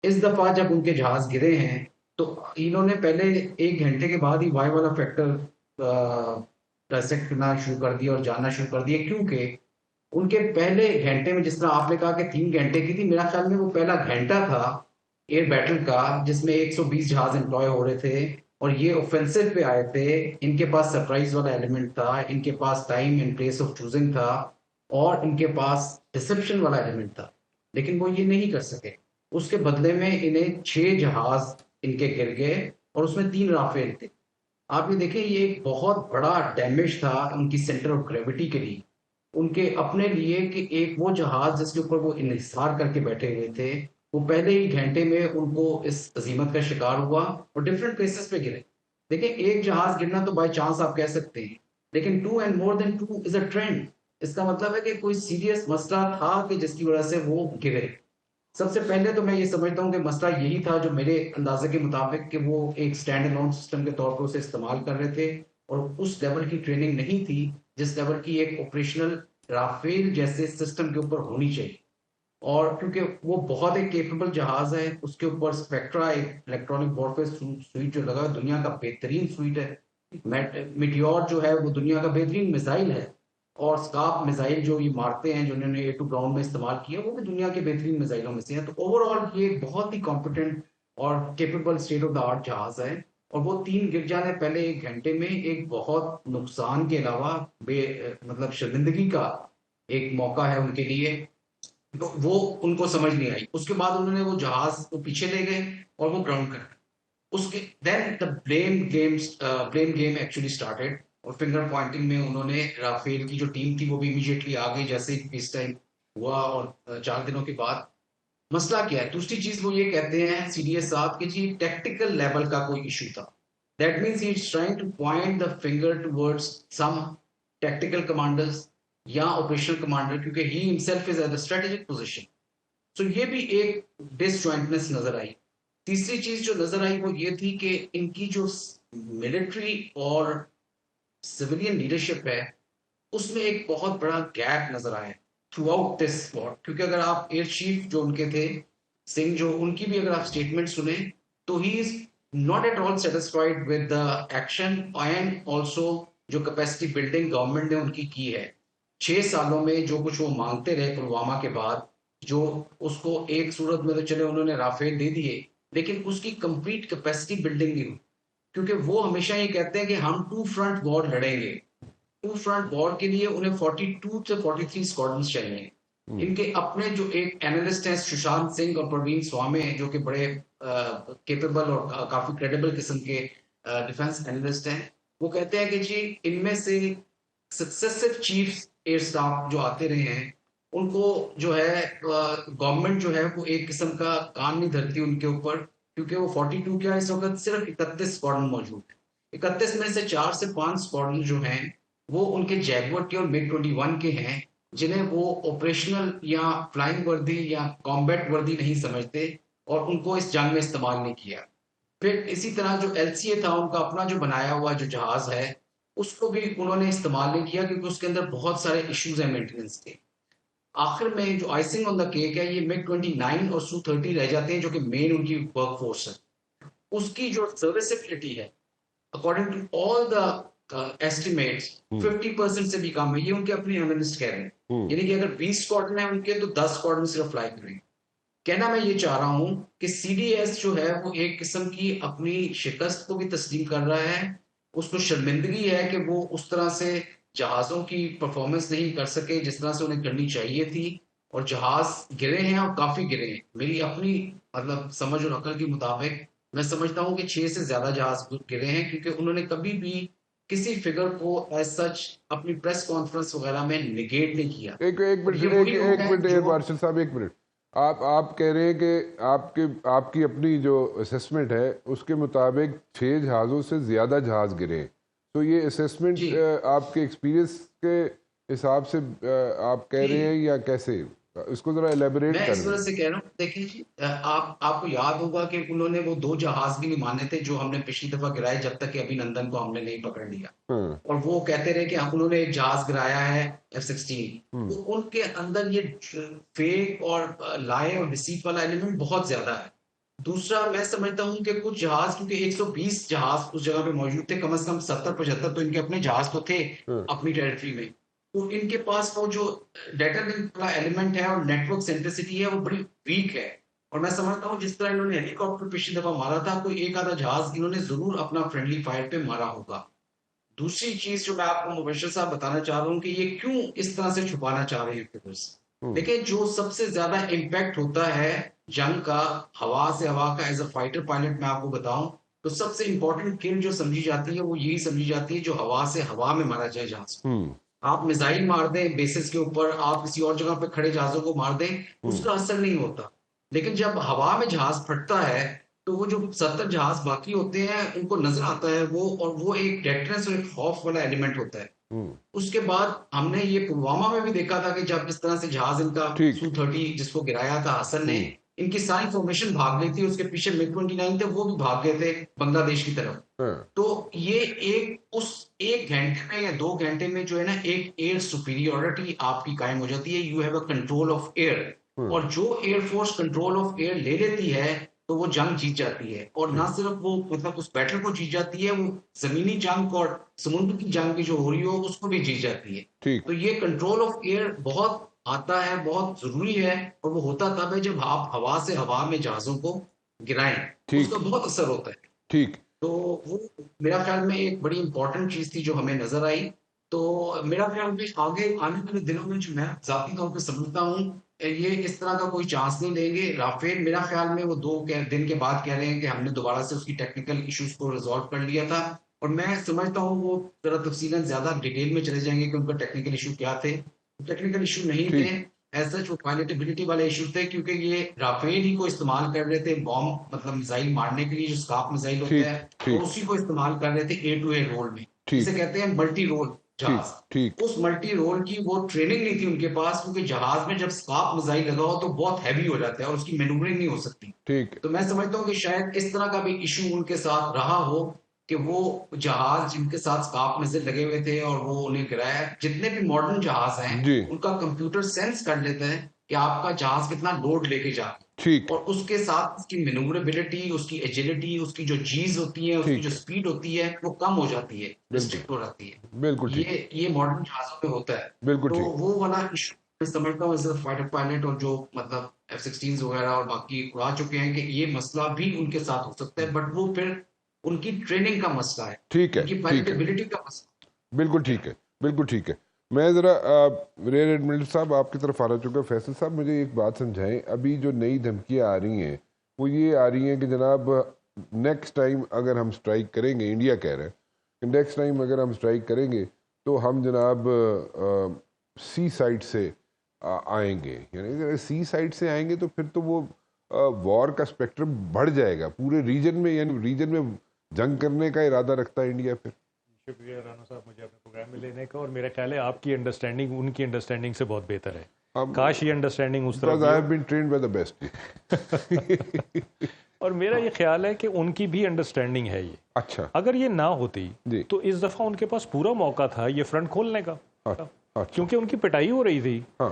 इस दफा जब उनके जहाज गिरे हैं तो इन्होंने पहले 1 घंटे के बाद ही वाई वाला फैक्टर डिसेक्ट करना शुरू कर दिया और जानना शुरू कर दिया, क्योंकि उनके पहले घंटे में, जिस तरह आपने कहा कि 3 घंटे की थी, मेरा ख्याल में वो पहला घंटा था एयर बैटल का जिसमें 120 जहाज एम्प्लॉय हो रहे थे और ये ऑफेंसिव पे आए थे। इनके पास सरप्राइज वाला एलिमेंट था, इनके पास time in place of choosing था और इनके पास डिसेप्शन वाला एलिमेंट था, लेकिन वो ये नहीं कर सके। उसके बदले में इन्हें 6 जहाज इनके गिर गए और उसमें 3 राफेल थे। आप ये देखें, ये एक बहुत बड़ा डैमेज था उनकी सेंटर ऑफ ग्रेविटी के लिए, उनके अपने लिए, कि एक वो जहाज जिसके ऊपर वो इंहिसार करके बैठे हुए थे, वो पहले ही घंटे में उनको इस अजीमत का शिकार हुआ और डिफरेंट प्लेसेस पे गिरे। देखिए, एक जहाज गिरना तो बाय चांस आप कह सकते हैं, लेकिन two and more than two is a trend. इसका मतलब है कि कोई सीरियस मसला था कि जिसकी वजह से वो गिरे। सबसे पहले तो मैं ये समझता हूँ कि मसला यही था, जो मेरे अंदाजे के मुताबिक, कि वो एक स्टैंड अलोन सिस्टम के तौर पर उसे इस्तेमाल कर रहे थे और उस लेवल की ट्रेनिंग नहीं थी जिस लेवल की एक ऑपरेशनल राफेल जैसे सिस्टम के ऊपर होनी चाहिए। और क्योंकि वो बहुत एक केपेबल जहाज है, उसके ऊपर स्पेक्ट्रा, एक इलेक्ट्रॉनिक वॉरफेयर सुइट जो लगा, दुनिया का बेहतरीन सुइट है। मिटियोर जो है वो दुनिया का बेहतरीन मिसाइल है, और स्काप मिसाइल जो ये मारते हैं, जो इन्होंने ए टू ग्राउंड में इस्तेमाल किया, वो भी दुनिया के बेहतरीन मिसाइलों में से है। तो ओवरऑल ये एक बहुत ही कॉम्पिटेंट और capable state of the art जहाज है। और वो 3 गिर जाने पहले 1 घंटे में एक बहुत नुकसान के अलावा मतलब शर्मिंदगी का एक मौका है उनके लिए। तो वो उनको समझ नहीं आई। उसके बाद उन्होंने वो जहाज को पीछे ले गए और वो ग्राउंड कर गए। उसके then the blame game actually started, और फिंगर पॉइंटिंग में उन्होंने राफेल की जो टीम थी वो भी इमीडिएटली आ गई जैसे ही पीस टाइम हुआ। और 4 दिनों के बाद मसला क्या है, दूसरी चीज वो ये कहते हैं सीडीएस साहब कि जी टेक्टिकल लेवल का कोई इशू था। That means he is trying to point the finger towards some technical commanders या ऑपरेशनल कमांडर, क्योंकि he himself is at the strategic position. So ये भी एक डिसजॉइंटनेस नजर आई। तीसरी चीज जो नजर आई वो ये थी कि इनकी जो मिलिट्री और सिविलियन लीडरशिप है, उसमें एक बहुत बड़ा गैप नजर आया थ्रू आउट दिस वॉर। क्योंकि अगर आप एयर चीफ जो उनके थे सिंह, जो उनकी भी अगर आप स्टेटमेंट सुने, तो he is not at all satisfied with the action and also जो कैपेसिटी बिल्डिंग गवर्नमेंट ने उनकी की है। 6 सालों में जो कुछ वो मांगते रहे पुलवामा के बाद, जो उसको एक सूरत में तो चले उन्होंने राफेल दे दिए, लेकिन उसकी कंप्लीट कैपेसिटी बिल्डिंग नहीं हुई। क्योंकि वो हमेशा ये कहते हैं कि हम टू फ्रंट वॉर लड़ेंगे। टू फ्रंट वॉर के लिए उन्हें 42 से 43 स्क्वाड्रन चाहिए। हम्म। इनके अपने जो एक एनालिस्ट हैं सुशांत सिंह और प्रवीण स्वामी, जो कि बड़े केपेबल और काफी क्रेडिबल किस्म के डिफेंस एनालिस्ट हैं, वो कहते हैं कि जी इनमें से सक्सेसिव चीफ एयर स्टाफ जो आते रहे हैं, उनको जो है गवर्नमेंट जो है वो एक किस्म का कान नहीं धरती उनके ऊपर। क्योंकि वो 42 क्या, इस वक्त सिर्फ 31 स्क्वाड्रन मौजूद है। 31 में से 4 से 5 स्क्वाड्रन जो हैं वो उनके जैगुआर के और MiG-21 के हैं, जिन्हें वो ऑपरेशनल या फ्लाइंग वर्दी या कॉम्बैट वर्दी नहीं समझते, और उनको इस जंग में इस्तेमाल नहीं किया। फिर इसी तरह जो एलसीए था उनका अपना जो बनाया हुआ जो जहाज है, उसको भी उन्होंने इस्तेमाल नहीं किया, क्योंकि उसके अंदर बहुत सारे इश्यूज हैं मेंटेनेंस के। आखिर में जो आइसिंग ऑन द केक है, ये MiG-29 और Su-30 रह जाते हैं, जो कि मेन उनकी वर्क फोर्स है। उसकी जो सर्विसेबिलिटी है, according to all the estimates, hmm. 50% से भी कम है। ये उनके अपने एनालिस्ट कह रहे हैं। हम्म। यानी कि अगर 20 स्क्वाड्रन है उनके, तो 10 स्क्वाड्रन सिर्फ फ्लाई करेंगे। कहना मैं ये चाह रहा हूं कि सीडीएस जो है वो एक किस्म की अपनी शिकस्त को भी तस्लीम कर रहा है। उसको शर्मिंदगी है कि वो उस तरह से जहाजों की परफॉर्मेंस नहीं कर सके जिस तरह से उन्हें करनी चाहिए थी। और जहाज गिरे हैं और काफी गिरे हैं। मेरी अपनी मतलब समझ और अकल के मुताबिक मैं समझता हूँ कि 6 से ज्यादा जहाज गिरे हैं, क्योंकि उन्होंने कभी भी किसी फिगर को एज सच अपनी प्रेस कॉन्फ्रेंस वगैरह में निगेट नहीं किया। एक एक और मिनट ये वही लोग एक हैं मिनट एयर जो मार्शल साहब, एक मिनट। आप कह रहे हैं कि आपके आपकी अपनी जो असेसमेंट है उसके मुताबिक 6 जहाज़ों से ज़्यादा जहाज़ गिरे हैं। तो ये जी असेसमेंट आपके एक्सपीरियंस के हिसाब से आप कह जी रहे हैं या कैसे? इसको ज़रा एलेबरेट मैं कर इस दें। वजह से कह रहा हूँ, देखिए जी, आपको याद होगा कि उन्होंने वो 2 जहाज भी नहीं माने थे जो हमने पिछली दफा गिराए, जब तक कि अभिनंदन को हमने नहीं पकड़ लिया। हाँ। और वो कहते रहे कि उन्होंने एक जहाज गिराया है F-16। हम्म। तो उनके अंदर ये फेक और लाए और डिसीट वाला एलिमेंट बहुत ज्यादा है। दूसरा मैं समझता हूँ कि कुछ जहाज, क्योंकि 120 जहाज उस जगह पे मौजूद थे, कम से कम 70-75 तो इनके अपने जहाज तो थे हाँ, अपनी टेरिटरी में। तो इनके पास वो जो डाटा लिंक वाला एलिमेंट है और नेटवर्क सेंट्रिसिटी है वो बड़ी वीक है। और मैं समझता हूँ जिस तरह इन्होंने हेलीकॉप्टर पिछली दफा मारा था, कोई एक आधा जहाज इन्होंने जरूर अपना फ्रेंडली फायर पे मारा होगा। दूसरी चीज जो मैं आपको मुबशर साहब बताना चाह रहा हूँ कि ये क्यों इस तरह से छुपाना चाह रहे हैं फिगर्स। हम्म, देखिए, जो सबसे ज्यादा इम्पैक्ट होता है जंग का, हवा से हवा का, एज अ फाइटर पायलट मैं आपको बताऊं, तो सबसे इंपॉर्टेंट किल जो समझी जाती है वो यही समझी जाती है जो हवा से हवा में मारा जाए जहाज को। हम्म, आप मिसाइल मार दें बेसिस के ऊपर, आप किसी और जगह पे खड़े जहाजों को मार दें, हम्म, उसका असर नहीं होता। लेकिन जब हवा में जहाज फटता है तो वो जो 70 जहाज बाकी होते हैं उनको नजर आता है वो, और वो एक डेटरेंस और एक खौफ वाला एलिमेंट होता है। हम्म, उसके बाद हमने ये पुलवामा में भी देखा था कि जब इस तरह से जहाज इनका ठीक, Su-30 जिसको गिराया था हसन ने, हम्म, इनकी सारी फॉर्मेशन भाग गई थी, उसके पीछे MiG-29 थे वो भी भाग गए थे बांग्लादेश की तरफ। हाँ, तो ये एक उस एक घंटे में या 2 घंटे में जो है ना, एक एयर सुपीरियोरिटी आपकी कायम हो जाती है, you have a control of air. Hmm, और जो एयरफोर्स कंट्रोल ऑफ एयर ले लेती है तो वो जंग जीत जाती है। और ना ठीक, सिर्फ वो मतलब उस बैटल को जीत जाती है, वो जमीनी जंग और समुद्र की जंग भी जो हो रही हो उसको भी जीत जाती है। ठीक, तो ये कंट्रोल ऑफ एयर बहुत आता है, बहुत जरूरी है। और वो होता तब है जब आप हवा से हवा में जहाजों को गिराएं, उसका ठीक, बहुत असर होता है। ठीक, तो वो मेरा ख्याल में एक बड़ी इंपॉर्टेंट चीज थी जो हमें नजर आई। तो मेरा ख्याल में आगे आने वाले दिनों में जो मैं जाती तौर पे समझता हूँ, ये इस तरह का कोई चांस नहीं लेंगे। राफेल मेरा ख्याल में वो दिन के बाद कह रहे हैं कि हमने दोबारा से उसकी टेक्निकल इश्यूज को रिजॉल्व कर लिया था। और मैं समझता हूँ वो जरा तफसीलन ज्यादा डिटेल में चले जाएंगे कि उनका टेक्निकल इशू क्या थे। टेक्निकल इशू नहीं थे, ठीक, एज सच वो पायलटेबिलिटी वाले इशू थे, क्योंकि ये राफेल ही को इस्तेमाल कर रहे थे बॉम्ब मतलब मिसाइल मारने के लिए, जो स्काप मिसाइल होता ठीक, है, और ठीक, उसी को इस्तेमाल कर रहे थे ए टू ए रोल में, जिसे ठीक, कहते हैं मल्टी रोल ठीक, ठीक, जहाज। उस मल्टी रोल की वो ट्रेनिंग नहीं थी उनके पास, क्योंकि जहाज में जब स्काप मिसाइल लगा हो तो बहुत हैवी हो जाता है और उसकी मैन्यूवरिंग नहीं हो सकती। ठीक, तो मैं समझता हूँ कि शायद इस तरह का भी इशू उनके साथ रहा हो कि वो जहाज जिनके साथ स्काप मिसाइल लगे हुए थे और वो उन्हें गिराया, जितने भी मॉडर्न जहाज हैं जी, उनका कंप्यूटर सेंस कर लेते हैं कि आपका जहाज कितना लोड लेके जा रहा है। ठीक, और उसके साथ उसकी मैन्यूवरेबिलिटी, उसकी एजिलिटी, उसकी जो जीज होती है, उसकी जो ठीक है, स्पीड होती है वो कम हो जाती है, बिल्कुल, रिस्ट्रिक्ट हो जाती है। बिल्कुल ठीक, ये मॉडर्न जहाजों में होता है। बिल्कुल तो ठीक, वो वाला इशू मैं समझता हूँ सिर्फ फाइटर पायलट और जो मतलब F-16 वगैरह और बाकी उड़ा चुके हैं कि ये मसला भी उनके साथ हो सकता है, बट वो फिर उनकी ट्रेनिंग का मसला है, ठीक है, उनकी ठीक है, पायलटेबिलिटी का मसला बिल्कुल है। ठीक है, बिल्कुल ठीक है। मैं ज़रा रेयर एडमिरल साहब आपकी तरफ आना चुका। फैसल साहब मुझे एक बात समझाएं, अभी जो नई धमकियां आ रही हैं वो ये आ रही हैं कि जनाब नेक्स्ट टाइम अगर हम स्ट्राइक करेंगे, इंडिया कह रहे हैं कि नेक्स्ट टाइम अगर हम स्ट्राइक करेंगे तो हम जनाब सी साइड से आएंगे। यानी अगर सी साइड से आएंगे तो फिर तो वो वॉर का स्पेक्ट्रम बढ़ जाएगा पूरे रीजन में, यानी रीजन में जंग करने का इरादा रखता है इंडिया फिर। शुक्रिया राना साहब मुझे अपने प्रोग्राम में लेने का, और मेरा ख्याल है आपकी अंडरस्टैंडिंग उनकी अंडरस्टैंडिंग से बहुत बेहतर है। हम काश ये अंडरस्टैंडिंग उस तरह बिकॉज की आई हो। Have been trained by the best. और मेरा ये ख्याल है कि उनकी भी अंडरस्टैंडिंग है ये। अच्छा अगर ये ना होती जी, तो इस दफ़ा उनके पास पूरा मौका था ये फ्रंट खोलने का, अच्छा, क्योंकि उनकी पिटाई हो रही थी। हाँ